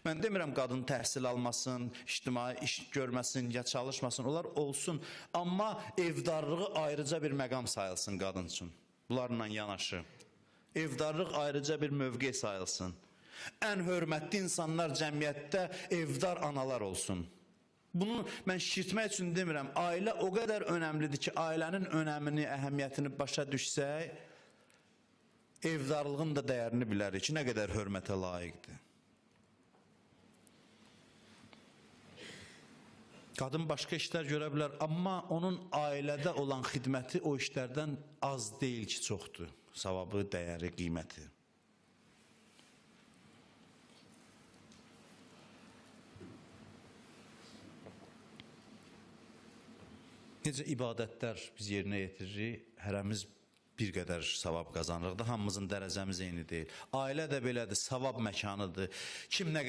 Mən demirəm qadın təhsil almasın, ictimai iş görməsin, ya çalışmasın, onlar olsun. Amma evdarlığı ayrıca bir məqam sayılsın qadın üçün. Bunlarla yanaşı. Evdarlıq ayrıca bir mövqe sayılsın. Ən hörmətli insanlar cəmiyyətdə evdar analar olsun. Bunu mən şişirtmək üçün demirəm. Ailə o qədər önəmlidir ki, ailənin önəmini, əhəmiyyətini başa düşsək, evdarlığın da dəyərini bilərik ki, nə qədər hörmətə layiqdir. Qadın başqa işlər görə bilər, amma onun ailədə olan xidməti o işlərdən az deyil ki, çoxdur. Savabı, dəyəri, qiyməti. Necə ibadətlər biz yerinə yetiririk, hərəmiz bir qədər savab qazanırıq da, hamımızın dərəcəmiz eyni deyil. Ailə də belədir, savab məkanıdır. Kim nə